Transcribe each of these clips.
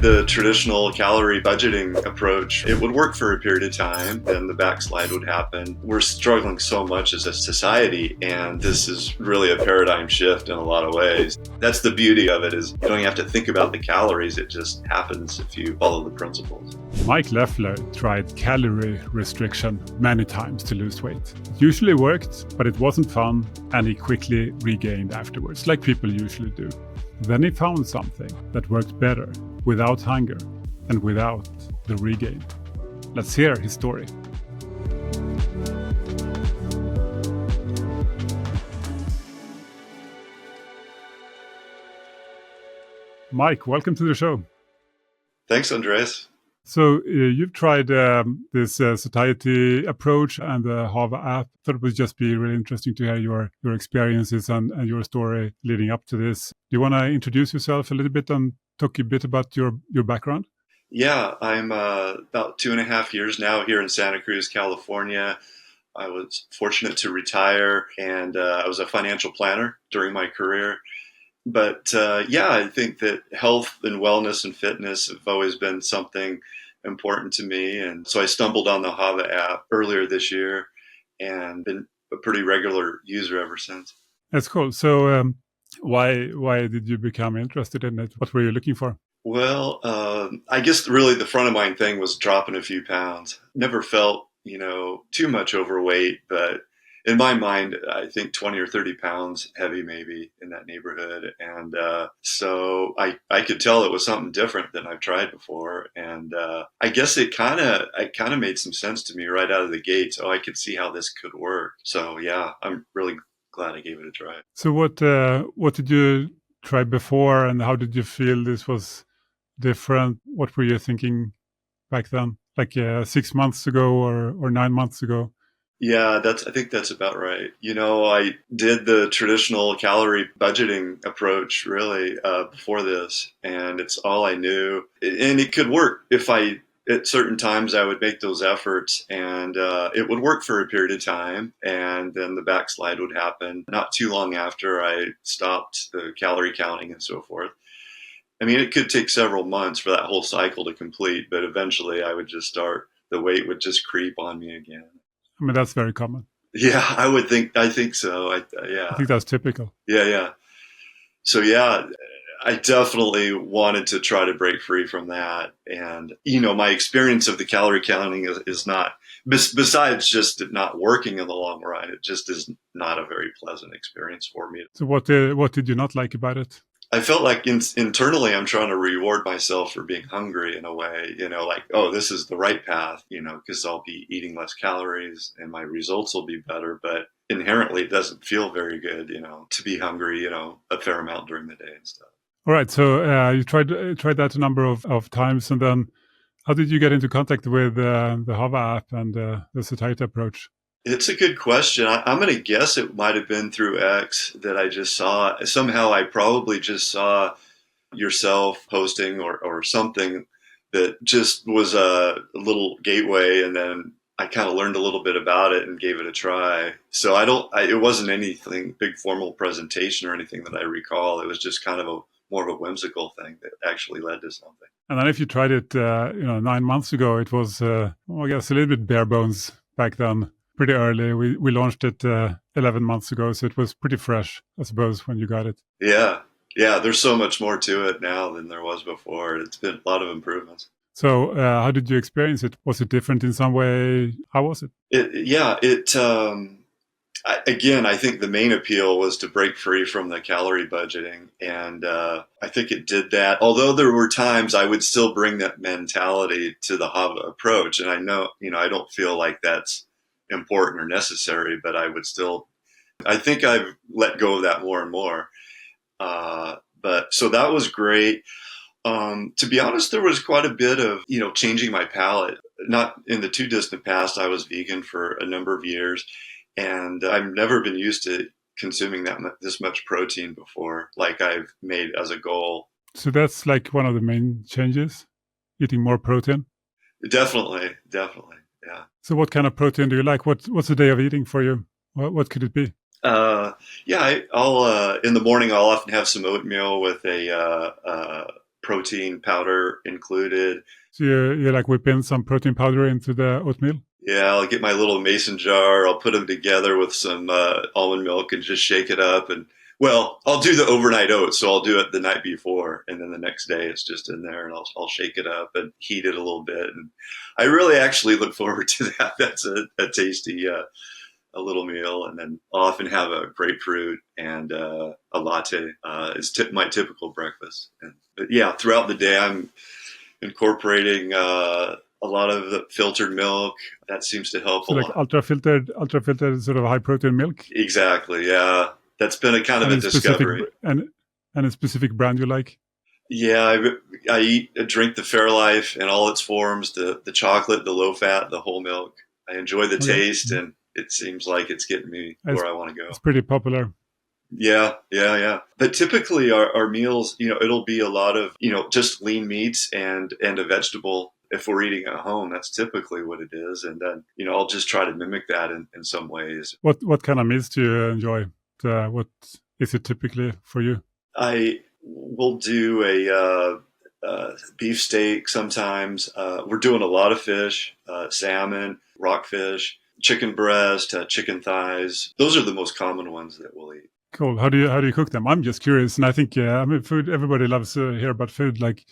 the traditional calorie budgeting approach, it would work for a period of time, then the backslide would happen. We're struggling so much as a society, and this is really a paradigm shift in a lot of ways. That's the beauty of it, is you don't have to think about the calories, it just happens if you follow the principles. Mike Leffler tried calorie restriction many times to lose weight. It usually worked, but it wasn't fun, and he quickly regained afterwards, like people usually do. Then he found something that worked better, without hunger and without the regain. Let's hear his story. Mike, welcome to the show. Thanks, Andreas. So you've tried this satiety approach and the Hava app. Thought it would just be really interesting to hear your experiences and your story leading up to this. Do you want to introduce yourself a little bit and talk a bit about your background? Yeah, I'm about 2.5 years now here in Santa Cruz, California. I was fortunate to retire, and I was a financial planner during my career. But I think that health and wellness and fitness have always been something important to me. And so I stumbled on the Hava app earlier this year and been a pretty regular user ever since. That's cool. So why did you become interested in it? What were you looking for? Well, I guess really the front of mind thing was dropping a few pounds. Never felt, too much overweight, but in my mind, I think 20 or 30 pounds heavy, maybe in that neighborhood. And so I could tell it was something different than I've tried before. And I guess it kind of made some sense to me right out of the gate. So I could see how this could work. So yeah, I'm really glad I gave it a try. So what did you try before, and how did you feel this was different? What were you thinking back then, like 6 months ago or 9 months ago? Yeah, I think that's about right. I did the traditional calorie budgeting approach really before this, and it's all I knew. And it could work if at certain times I would make those efforts, and it would work for a period of time, and then the backslide would happen not too long after I stopped the calorie counting and so forth. I mean, it could take several months for that whole cycle to complete, but eventually the weight would just creep on me again. I mean, that's very common. Yeah, I think so. I think that's typical. Yeah. So yeah, I definitely wanted to try to break free from that. And, my experience of the calorie counting is not, besides just it not working in the long run, it just is not a very pleasant experience for me. So what did you not like about it? I felt like internally I'm trying to reward myself for being hungry in a way, like, oh, this is the right path, because I'll be eating less calories and my results will be better. But inherently it doesn't feel very good, to be hungry, a fair amount during the day and stuff. All right. So you tried that a number of times. And then how did you get into contact with the Hava app and the satiety approach? It's a good question. I'm going to guess it might have been through X that I just saw. Somehow I probably just saw yourself posting or something that just was a little gateway. And then I kind of learned a little bit about it and gave it a try. So it wasn't anything big formal presentation or anything that I recall. It was just kind of more of a whimsical thing that actually led to something. And then if you tried it, 9 months ago, it was, I guess, a little bit bare bones back then. Pretty early. We launched it 11 months ago, so it was pretty fresh, I suppose, when you got it. Yeah. There's so much more to it now than there was before. It's been a lot of improvements. So how did you experience it? Was it different in some way? How was it? Again, I think the main appeal was to break free from the calorie budgeting. And I think it did that. Although there were times I would still bring that mentality to the Hava approach. And I know, I don't feel like that's important or necessary, but I think I've let go of that more and more. But so that was great. To be honest, there was quite a bit of, changing my palate. Not in the too distant past, I was vegan for a number of years, and I've never been used to consuming this much protein before, like I've made as a goal. So that's like one of the main changes, eating more protein? Definitely. Yeah. So what kind of protein do you like? What's a day of eating for you? What could it be? I'll in the morning I'll often have some oatmeal with a protein powder included. So you like whip in some protein powder into the oatmeal? Yeah, I'll get my little mason jar. I'll put them together with some almond milk and just shake it up. And well, I'll do the overnight oats, so I'll do it the night before, and then the next day it's just in there, and I'll shake it up and heat it a little bit. And I really actually look forward to that. That's a tasty a little meal, and then I'll often have a grapefruit and a latte. Is my typical breakfast. But yeah, throughout the day, I'm incorporating a lot of the filtered milk. That seems to help a So like lot. ultra filtered sort of high protein milk. Exactly. Yeah, that's been a kind of a Any specific discovery. and a specific brand you like? Yeah, I drink the Fairlife in all its forms, the chocolate, the low fat, the whole milk. I enjoy the Okay, taste, and it seems like it's getting me it's where I want to go. it's pretty popular. Yeah, yeah, yeah. But typically our meals, it'll be a lot of, just lean meats and a vegetable. If we're eating at home, that's typically what it is. And then, I'll just try to mimic that in some ways. What kind of meats do you enjoy? What is it typically for you? I will do a beef steak sometimes. We're doing a lot of fish, salmon, rockfish, chicken breast, chicken thighs. Those are the most common ones that we'll eat. Cool. How do you cook them? I'm just curious, and I think I mean food. Everybody loves to hear about food. Like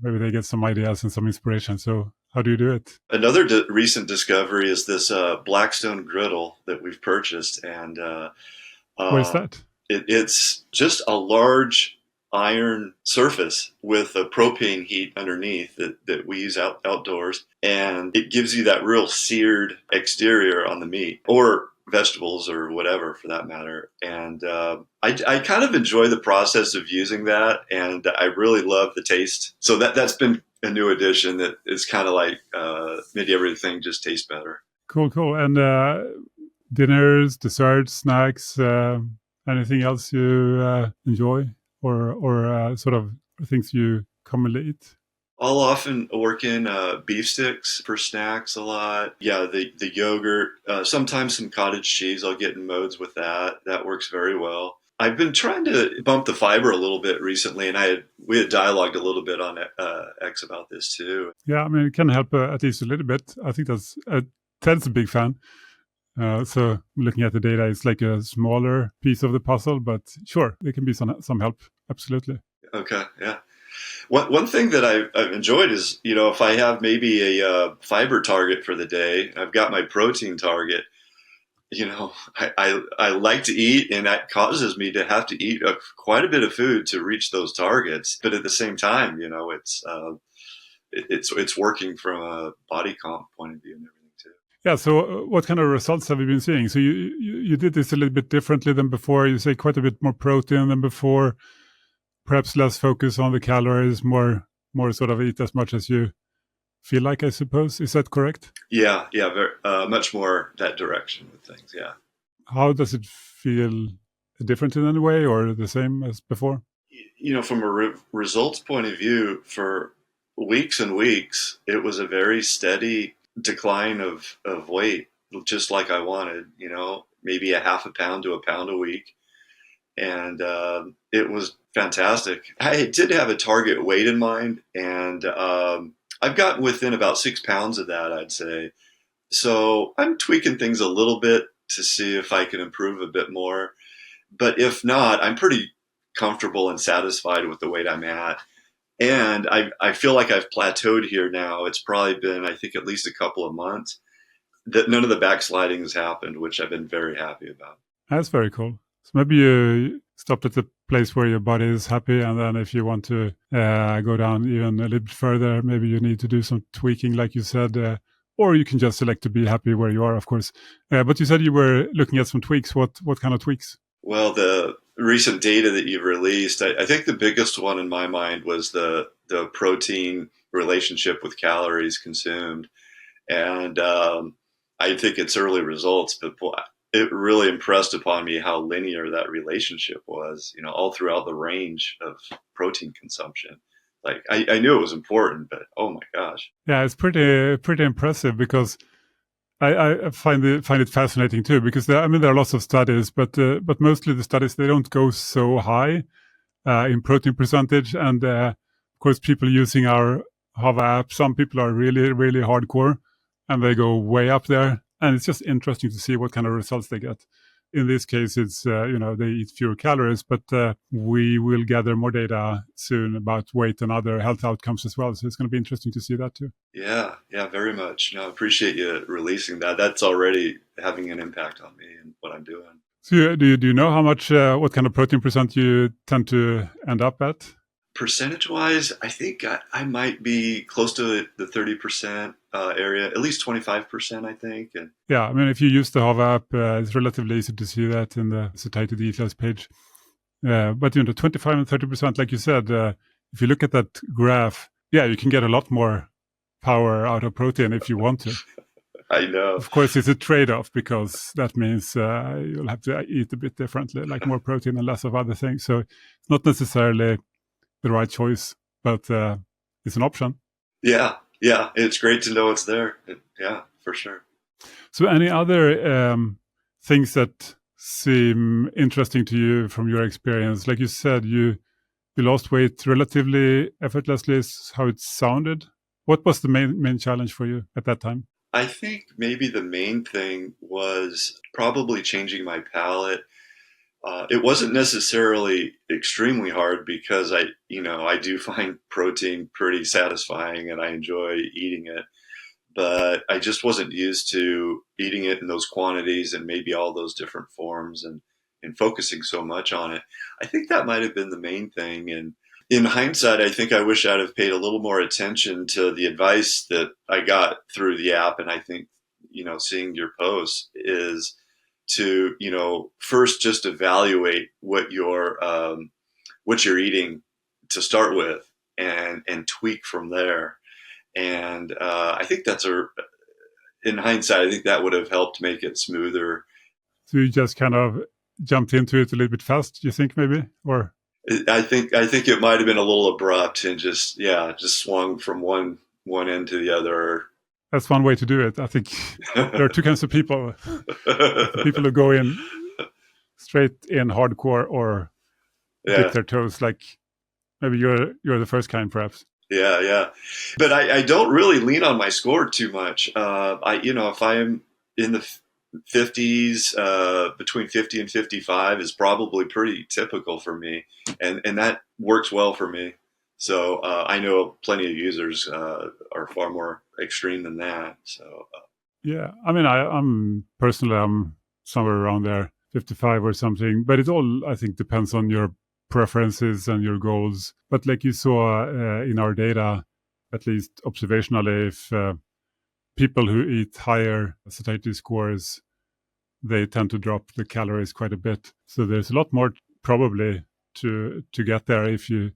maybe they get some ideas and some inspiration. So how do you do it? Another recent discovery is this Blackstone griddle that we've purchased, and What is uh, that? it's just a large iron surface with a propane heat underneath that we use outdoors, and it gives you that real seared exterior on the meat or vegetables or whatever for that matter. And I kind of enjoy the process of using that, and I really love the taste. So that's been a new addition that is kind of like made everything just taste better. Cool. And dinners, desserts, snacks, anything else you enjoy, or sort of things you commonly eat? I'll often work in beef sticks for snacks a lot. Yeah, the yogurt, sometimes some cottage cheese. I'll get in modes with that. That works very well. I've been trying to bump the fiber a little bit recently, and we had dialogued a little bit on X about this too. Yeah, I mean, it can help at least a little bit. I think that's Ted's a big fan. So looking at the data, it's like a smaller piece of the puzzle, but sure, there can be some help. Absolutely. Okay, yeah. One thing that I've enjoyed is, if I have maybe a fiber target for the day, I've got my protein target. I like to eat, and that causes me to have to eat quite a bit of food to reach those targets. But at the same time, it's working from a body comp point of view and everything too. Yeah. So, what kind of results have you been seeing? So, you did this a little bit differently than before. You say quite a bit more protein than before. Perhaps less focus on the calories, more sort of eat as much as you feel like. I suppose, is that correct? Yeah, yeah, very, much more that direction with things. Yeah. How does it feel? Different in any way, or the same as before? From a results point of view, for weeks and weeks, it was a very steady decline of weight, just like I wanted, maybe a half a pound to a pound a week. And it was fantastic. I did have a target weight in mind, and I've gotten within about 6 pounds of that, I'd say. So I'm tweaking things a little bit to see if I can improve a bit more. But if not, I'm pretty comfortable and satisfied with the weight I'm at. And I feel like I've plateaued here now. It's probably been, I think, at least a couple of months that none of the backsliding has happened, which I've been very happy about. That's very cool. So maybe you stopped at the place where your body is happy, and then if you want to go down even a little bit further, maybe you need to do some tweaking, like you said, or you can just select to be happy where you are, of course. But you said you were looking at some tweaks. What kind of tweaks? Well, the recent data that you've released, I think the biggest one in my mind was the protein relationship with calories consumed. And I think it's early results, but boy, it really impressed upon me how linear that relationship was, all throughout the range of protein consumption. Like I knew it was important, but oh my gosh. Yeah, it's pretty impressive because I find it fascinating too, because there are lots of studies, but mostly the studies, they don't go so high in protein percentage, and Of course, people using our Hava app, some people are really, really hardcore and they go way up there. And it's just interesting to see what kind of results they get. In this case, it's, they eat fewer calories, but we will gather more data soon about weight and other health outcomes as well. So it's going to be interesting to see that too. Yeah, yeah, very much. No, I appreciate you releasing that. That's already having an impact on me and what I'm doing. So do you know how much, what kind of protein percent you tend to end up at? Percentage wise, I think I might be close to the 30% area, at least 25%, I think. And yeah, I mean, if you use the Hava app, it's relatively easy to see that in the Satiety details page. But 25 and 30%, like you said, if you look at that graph, yeah, you can get a lot more power out of protein if you want to. I know. Of course, it's a trade-off because that means you'll have to eat a bit differently, like more protein and less of other things. So it's not necessarily the right choice, but it's an option. Yeah, yeah, it's great to know it's there. Yeah, for sure. So any other things that seem interesting to you from your experience? Like you said, you lost weight relatively effortlessly is how it sounded. What was the main challenge for you at that time? I think maybe the main thing was probably changing my palate. It wasn't necessarily extremely hard because I do find protein pretty satisfying and I enjoy eating it. But I just wasn't used to eating it in those quantities and maybe all those different forms and focusing so much on it. I think that might have been the main thing. And in hindsight, I think I wish I'd have paid a little more attention to the advice that I got through the app. And I think, seeing your posts is to, first just evaluate what you're eating to start with and tweak from there. And I think in hindsight, I think that would have helped make it smoother. So you just kind of jumped into it a little bit fast, you think maybe? Or I think it might have been a little abrupt and just swung from one end to the other. That's one way to do it. I think there are two kinds of people. The people who go in straight in hardcore or dip their toes, like maybe you're the first kind perhaps. Yeah. But I don't really lean on my score too much. If I'm in the 50s, between 50 and 55 is probably pretty typical for me. And that works well for me. So I know plenty of users are far more extreme than that. So yeah, I mean, I'm somewhere around there, 55 or something. But it all, I think, depends on your preferences and your goals. But like you saw in our data, at least observationally, if people who eat higher satiety scores, they tend to drop the calories quite a bit. So there's a lot more probably to get there if you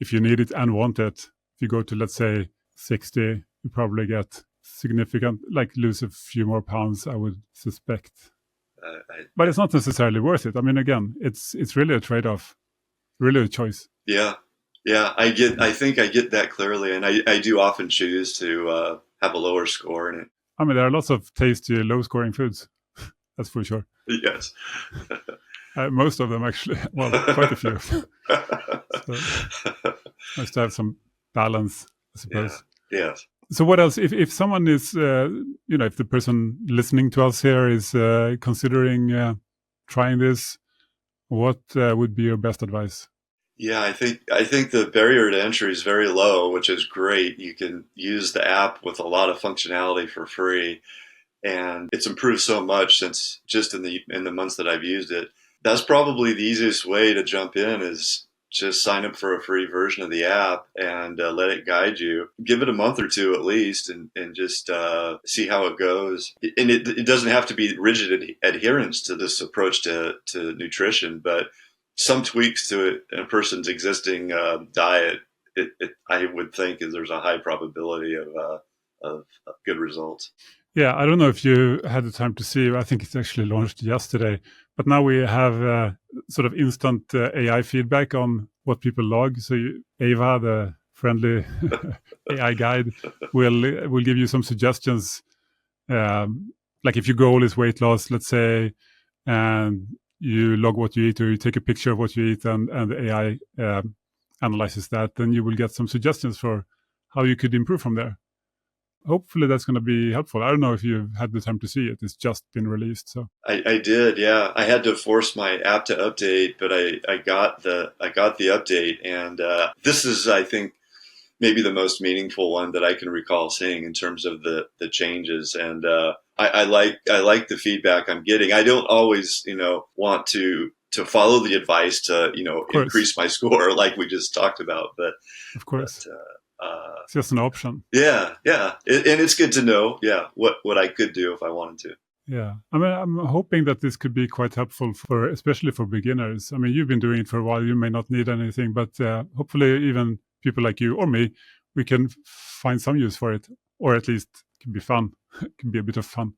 need it and want it. If you go to, let's say, 60, you probably get significant, like lose a few more pounds, I would suspect. But it's not necessarily worth it. I mean, again, it's really a trade-off, really a choice. Yeah. I think I get that clearly, and I do often choose to have a lower score in it. I mean, there are lots of tasty, low-scoring foods. That's for sure. Yes. Most of them, actually. Well, quite a few. So, nice to have some balance, I suppose. Yeah. Yes. So what else? If someone is, if the person listening to us here is considering trying this, what would be your best advice? Yeah, I think the barrier to entry is very low, which is great. You can use the app with a lot of functionality for free, and it's improved so much since just in the months that I've used it. That's probably the easiest way to jump in is just sign up for a free version of the app and let it guide you. Give it a month or two at least and just see how it goes. And it doesn't have to be rigid adherence to this approach to nutrition, but some tweaks to it in a person's existing diet, I would think there's a high probability of good results. Yeah, I don't know if you had the time to see. I think it's actually launched yesterday. But now we have sort of instant AI feedback on what people log. So Ava, the friendly AI guide, will give you some suggestions. Like if your goal is weight loss, let's say, and you log what you eat or you take a picture of what you eat, and the AI analyzes that, then you will get some suggestions for how you could improve from there. Hopefully that's going to be helpful. I don't know if you've had the time to see it. It's just been released. So I did, yeah. I had to force my app to update, but I got the update, and this is, I think, maybe the most meaningful one that I can recall seeing in terms of the changes. And I like the feedback I'm getting. I don't always, want to follow the advice to, of course, increase my score like we just talked about, but of course, uh, it's just an option. yeah, and it's good to know, yeah, what I could do if I wanted to. Yeah, I mean, I'm hoping that this could be quite helpful for, especially for beginners. I mean, you've been doing it for a while. You may not need anything, but hopefully, even people like you or me, we can find some use for it, or at least it can be fun. It can be a bit of fun.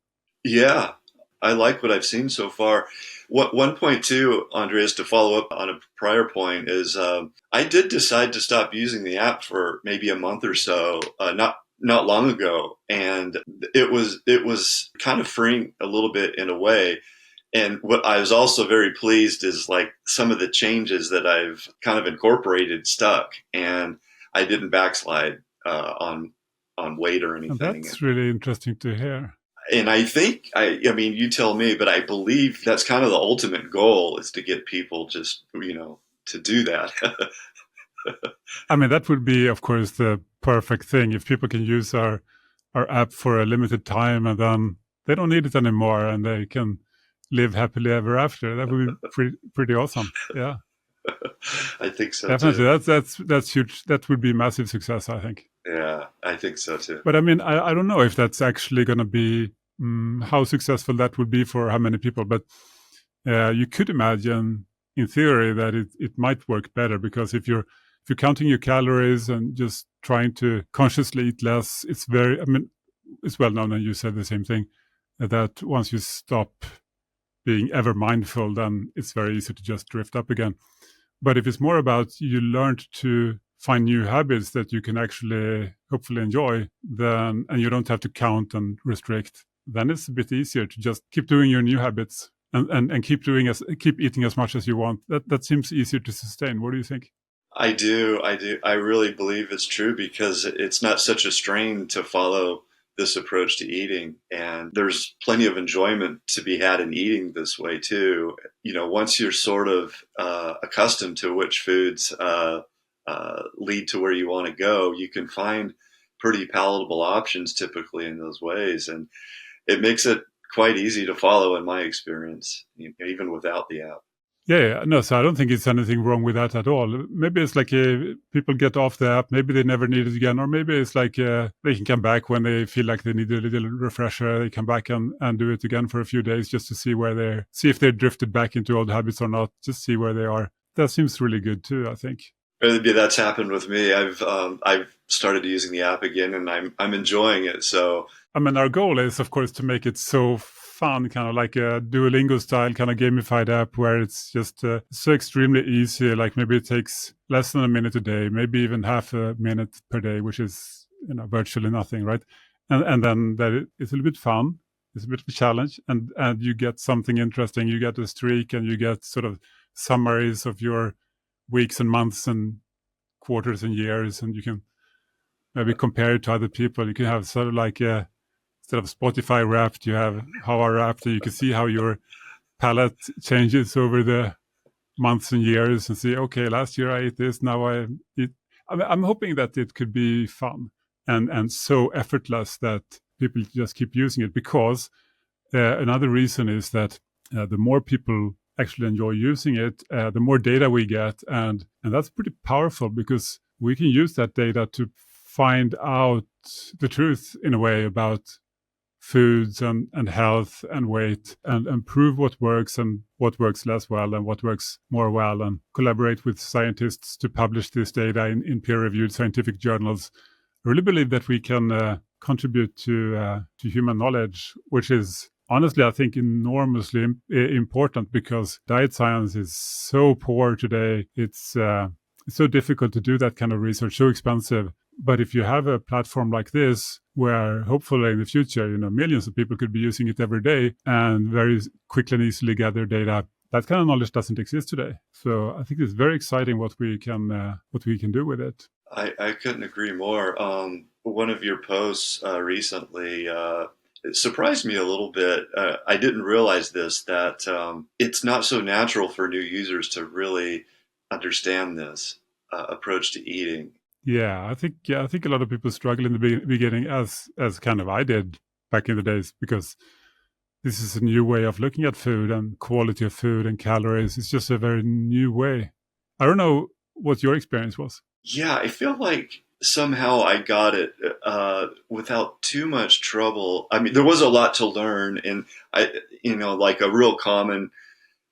Yeah, I like what I've seen so far. One point too, Andreas, to follow up on a prior point is I did decide to stop using the app for maybe a month or so, not long ago, and it was kind of freeing a little bit in a way. And what I was also very pleased is like some of the changes that I've kind of incorporated stuck, and I didn't backslide on weight or And anything. that's really interesting to hear. And I think I mean, you tell me, but I believe that's kind of the ultimate goal is to get people just, to do that. I mean, that would be, of course, the perfect thing if people can use our app for a limited time and then they don't need it anymore and they can live happily ever after. That would be pretty awesome. Yeah, I think so definitely. too. That's huge. That would be massive success, I think. Yeah, I think so too. But I mean, I don't know if that's actually going to be how successful that would be for how many people. But you could imagine, in theory, that it might work better because if you're counting your calories and just trying to consciously eat less, it's very. I mean, it's well known, and you said the same thing, that once you stop being ever mindful, then it's very easy to just drift up again. But if it's more about you learned to find new habits that you can actually hopefully enjoy, then and you don't have to count and restrict, then it's a bit easier to just keep doing your new habits and keep eating as much as you want. That seems easier to sustain. What do you think? I do. I do. I really believe it's true because it's not such a strain to follow this approach to eating. And there's plenty of enjoyment to be had in eating this way too. Once you're sort of accustomed to which foods lead to where you want to go, you can find pretty palatable options typically in those ways. And it makes it quite easy to follow in my experience, even without the app. Yeah, no, so I don't think it's anything wrong with that at all. Maybe it's like people get off the app, maybe they never need it again, or maybe it's like they can come back when they feel like they need a little refresher. They come back and do it again for a few days just to see if they're drifted back into old habits or not, just see where they are. That seems really good too, I think. That's happened with me. I've started using the app again, and I'm enjoying it. So I mean, our goal is, of course, to make it so fun, kind of like a Duolingo style kind of gamified app where it's just so extremely easy. Like maybe it takes less than a minute a day, maybe even half a minute per day, which is virtually nothing, right? And then that it's a little bit fun. It's a bit of a challenge, and you get something interesting. You get a streak, and you get sort of summaries of your weeks and months and quarters and years, and you can maybe compare it to other people. You can have sort of like instead of Spotify Wrapped, you have Hava Wrapped, and you can see how your palate changes over the months and years, and see, okay, last year I ate this, now I eat. I'm hoping that it could be fun and so effortless that people just keep using it. Because another reason is that the more people actually enjoy using it, the more data we get, and that's pretty powerful because we can use that data to find out the truth in a way about foods and health and weight and prove what works and what works less well and what works more well, and collaborate with scientists to publish this data in peer-reviewed scientific journals. I really believe that we can contribute to human knowledge, which is honestly, I think, enormously important because diet science is so poor today. It's so difficult to do that kind of research, so expensive. But if you have a platform like this, where hopefully in the future, millions of people could be using it every day and very quickly and easily gather data, That kind of knowledge doesn't exist today. So I think it's very exciting what we can do with it. I couldn't agree more. One of your posts recently it surprised me a little bit. I didn't realize this that it's not so natural for new users to really understand this approach to eating. Yeah, I think a lot of people struggle in the beginning, as kind of I did back in the days, because this is a new way of looking at food and quality of food and calories. It's just a very new way. I don't know what your experience was. Yeah, I feel like somehow I got it without too much trouble. I mean, there was a lot to learn, and like a real common,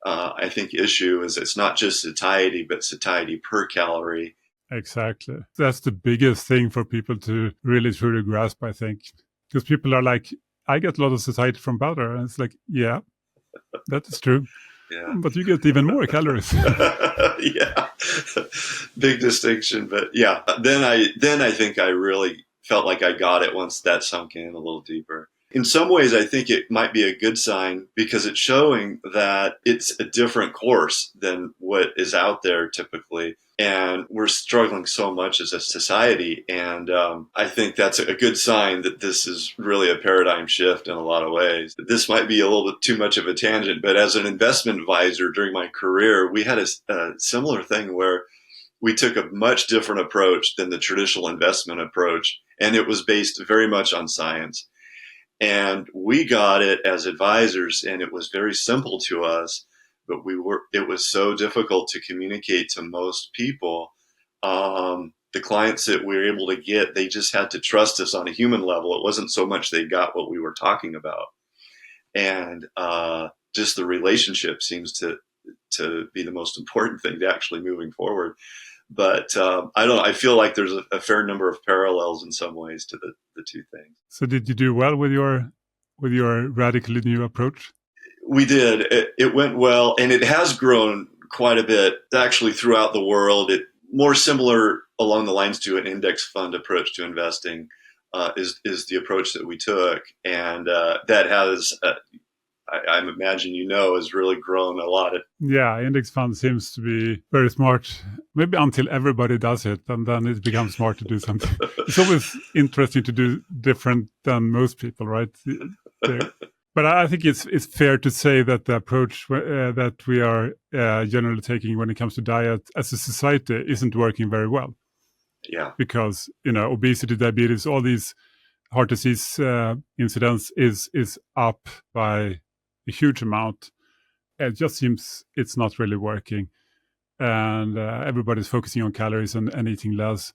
I think, issue is it's not just satiety, but satiety per calorie. Exactly. That's the biggest thing for people to really truly grasp, I think. Because people are like, I get a lot of satiety from butter. And it's like, yeah, that is true. Yeah. But you get even more calories. Yeah, big distinction. But yeah, then I think I really felt like I got it once that sunk in a little deeper. In some ways, I think it might be a good sign because it's showing that it's a different course than what is out there typically. And we're struggling so much as a society. And I think that's a good sign that this is really a paradigm shift in a lot of ways. This might be a little bit too much of a tangent, but as an investment advisor during my career, we had a similar thing where we took a much different approach than the traditional investment approach. And it was based very much on science. And we got it as advisors, and it was very simple to us, but it was so difficult to communicate to most people. The clients that we were able to get, they just had to trust us on a human level. It wasn't so much they got what we were talking about. And just the relationship seems to be the most important thing to actually moving forward. But I don't know. I feel like there's a fair number of parallels in some ways to the two things. So did you do well with your radically new approach? We did. It went well, and it has grown quite a bit actually throughout the world. It more similar along the lines to an index fund approach to investing is the approach that we took, and that has I imagine has really grown a lot. Yeah, index fund seems to be very smart. Maybe until everybody does it, and then it becomes smart to do something. It's always interesting to do different than most people, right? But I think it's fair to say that the approach that we are generally taking when it comes to diet as a society isn't working very well. Yeah. Because obesity, diabetes, all these heart disease incidence is up by a huge amount. It just seems it's not really working, and everybody's focusing on calories and eating less.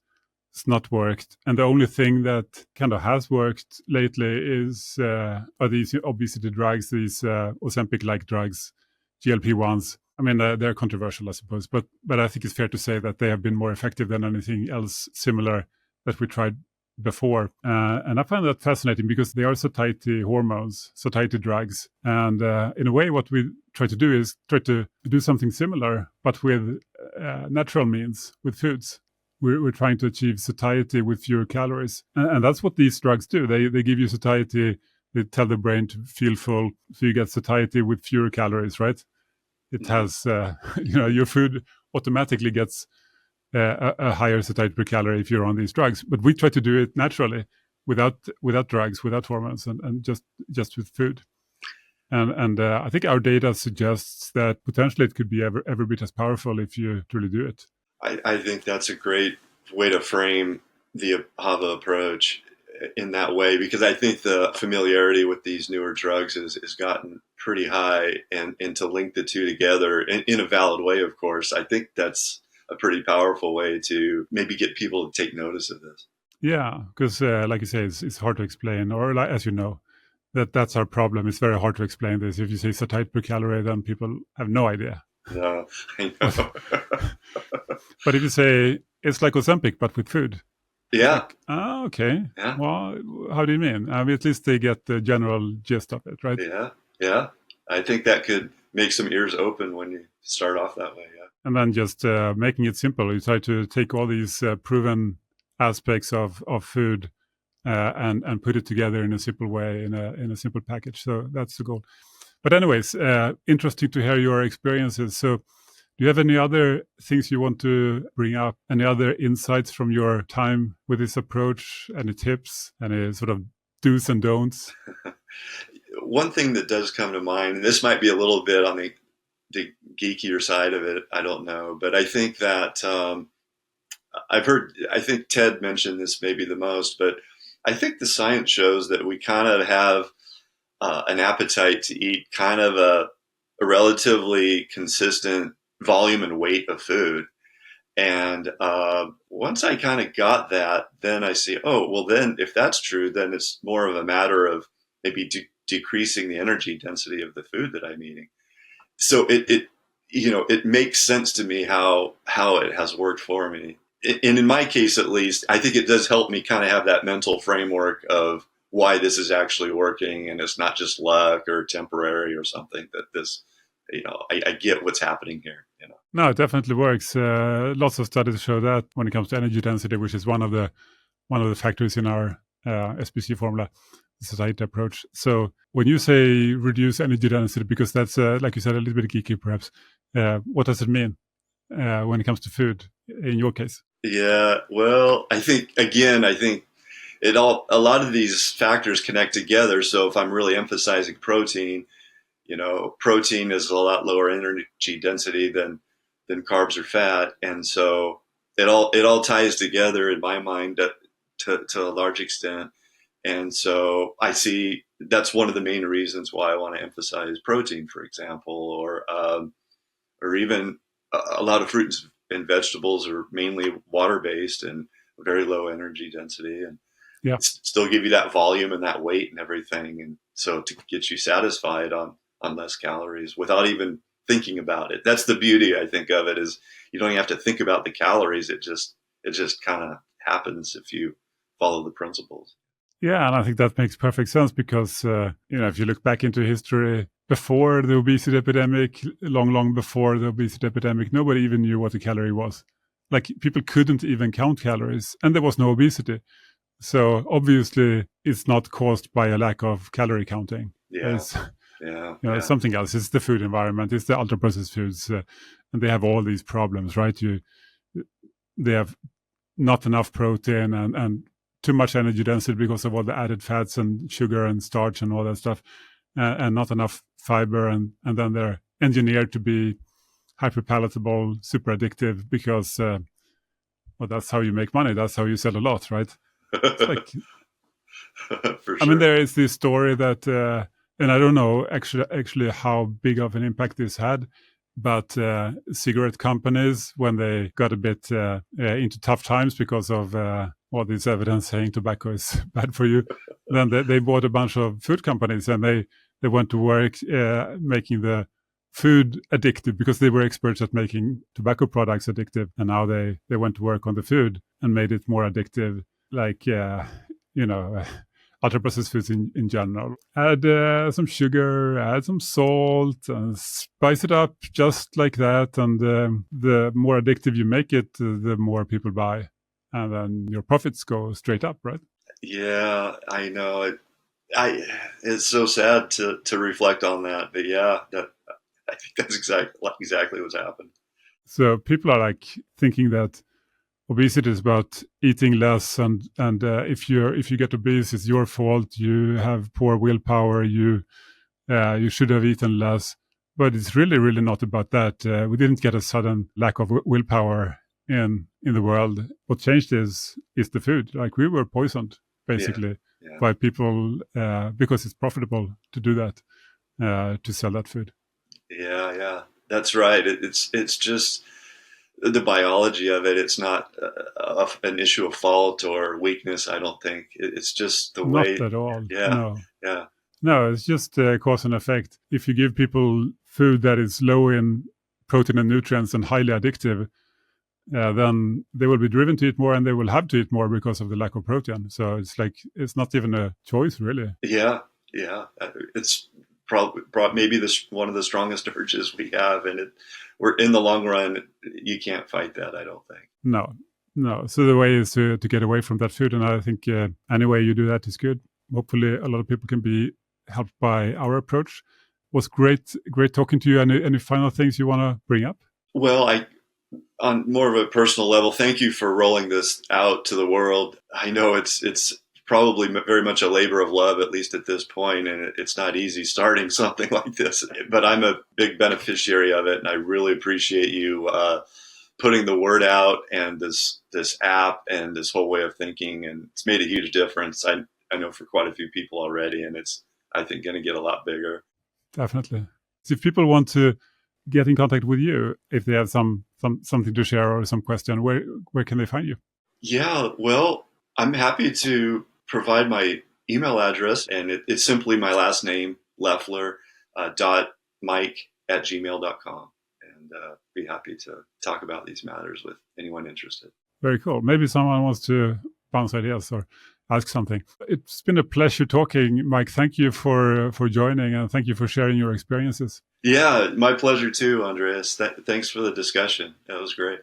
It's not worked, and the only thing that kind of has worked lately are these obesity drugs, these Ozempic-like drugs, GLP-1s. I mean, they're controversial, I suppose, but I think it's fair to say that they have been more effective than anything else similar that we tried before. And I find that fascinating because they are satiety hormones, satiety drugs. And in a way, what we try to do is try to do something similar, but with natural means, with foods. We're trying to achieve satiety with fewer calories. And that's what these drugs do. They give you satiety. They tell the brain to feel full. So you get satiety with fewer calories, right? It has, your food automatically gets a higher satiety per calorie if you're on these drugs. But we try to do it naturally, without drugs, without hormones, and just with food. And I think our data suggests that potentially it could be every bit as powerful if you truly do it. I think that's a great way to frame the Hava approach in that way, because I think the familiarity with these newer drugs has gotten pretty high, and to link the two together in a valid way, of course, I think that's a pretty powerful way to maybe get people to take notice of this. Yeah, because like you say, it's hard to explain, or like, as you know, that's our problem. It's very hard to explain this. If you say satiety per calorie, then people have no idea. No, I know. But if you say it's like Ozempic, but with food. Yeah. Like, okay. Yeah. Well, how do you mean? At least they get the general gist of it, right? Yeah. Yeah. I think that could make some ears open when you start off that way. Yeah. And then just making it simple. You try to take all these proven aspects of food and put it together in a simple way, in a simple package. So that's the goal. But anyways, interesting to hear your experiences. So do you have any other things you want to bring up? Any other insights from your time with this approach? Any tips? Any sort of do's and don'ts? One thing that does come to mind, and this might be a little bit on the geekier side of it, I don't know, but I think that I think Ted mentioned this maybe the most, but I think the science shows that we kind of have an appetite to eat kind of a relatively consistent volume and weight of food. And once I kind of got that, then I see, oh, well, then if that's true, then it's more of a matter of maybe decreasing the energy density of the food that I'm eating. So it makes sense to me how it has worked for me. And in my case, at least, I think it does help me kind of have that mental framework of why this is actually working, and it's not just luck or temporary or something. That this, I get what's happening here. No, it definitely works. Lots of studies show that when it comes to energy density, which is one of the factors in our SPC formula, the satiety approach. So when you say reduce energy density, because that's like you said, a little bit geeky, perhaps. What does it mean when it comes to food? In your case? Yeah, well, I think a lot of these factors connect together. So if I'm really emphasizing protein, protein is a lot lower energy density than carbs or fat, and so it all ties together in my mind to a large extent. And so I see that's one of the main reasons why I want to emphasize protein, for example, or even a lot of fruits and vegetables are mainly water based and very low energy density, and Yeah. still give you that volume and that weight and everything. And so to get you satisfied on less calories without even thinking about it. That's the beauty, I think, of it, is you don't even have to think about the calories. It just kind of happens if you follow the principles. Yeah, and I think that makes perfect sense because if you look back into history before the obesity epidemic, long before the obesity epidemic, nobody even knew what a calorie was. Like people couldn't even count calories, and there was no obesity. So obviously, it's not caused by a lack of calorie counting. Yeah, It's yeah. something else. It's the food environment. It's the ultra processed foods, and they have all these problems, right? They have not enough protein and too much energy density because of all the added fats and sugar and starch and all that stuff, and not enough fiber, and then they're engineered to be hyper palatable, super addictive because that's how you make money. That's how you sell a lot, right? It's like, For I mean, sure. there is this story that, and I don't know actually how big of an impact this had, but cigarette companies, when they got a bit into tough times because of all this evidence saying tobacco is bad for you, then they bought a bunch of food companies, and they went to work making the food addictive because they were experts at making tobacco products addictive, and now they went to work on the food and made it more addictive, like ultra processed foods in general. Add some sugar, add some salt, and spice it up just like that. And the more addictive you make it, the more people buy. And then your profits go straight up, right? Yeah, I know it. It's so sad to reflect on that, but yeah, that I think that's exactly what's happened. So people are like thinking that obesity is about eating less, and if you get obese, it's your fault. You have poor willpower. You should have eaten less. But it's really not about that. We didn't get a sudden lack of willpower in the world. What changed is the food. Like we were poisoned Yeah, basically yeah, by people because it's profitable to do that, to sell that food. yeah. That's right. It's just the biology of it. It's not an issue of fault or weakness. I don't think it's just the Not way. at all. Yeah, No. yeah, No, it's just cause and effect. If you give people food that is low in protein and nutrients and highly addictive, then they will be driven to eat more, and they will have to eat more because of the lack of protein. So it's like it's not even a choice, really. yeah, yeah. It's probably maybe this one of the strongest urges we have, and we're in the long run. You can't fight that. I don't think. No, no. So the way is to get away from that food, and I think any way you do that is good. Hopefully, a lot of people can be helped by our approach. Was great talking to you. Any final things you want to bring up? Well, on more of a personal level, thank you for rolling this out to the world. I know it's probably very much a labor of love, at least at this point, and it's not easy starting something like this. But I'm a big beneficiary of it, and I really appreciate you putting the word out and this app and this whole way of thinking, and it's made a huge difference. I know for quite a few people already, and it's I think going to get a lot bigger. Definitely. So if people want to get in contact with you, if they have something to share or some question, where can they find you? Yeah, well, I'm happy to provide my email address, and it's simply my last name, Leffler, dot mike@gmail.com. And be happy to talk about these matters with anyone interested. Very cool. Maybe someone wants to bounce ideas or ask something. It's been a pleasure talking, Mike. Thank you for joining, and thank you for sharing your experiences. Yeah, my pleasure too, Andreas. Thanks for the discussion. That was great.